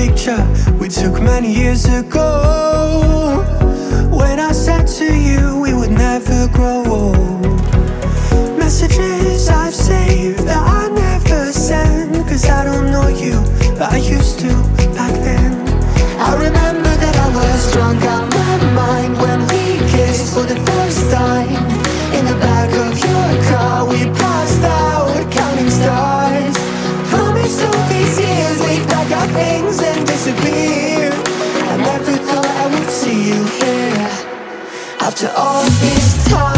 picture we took many years ago, when I said to you we would never grow old. Messages I've saved that I never send, cause I don't know you, but I used to back then. I remember that I was drunk out my mind when we kissed for the first time. In the back of your car we passed out counting stars. Promised all these years we'd pack our things and disappear. I never thought I would see you here after all this time.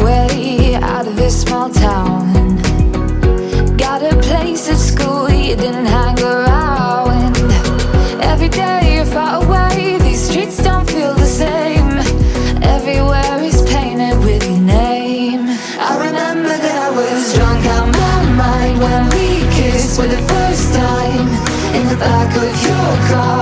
Away out of this small town, got a place at school you didn't hang around. Every day you're far away, these streets don't feel the same. Everywhere is painted with your name. I remember that I was drunk out my mind when we kissed for the first time. In the back of your car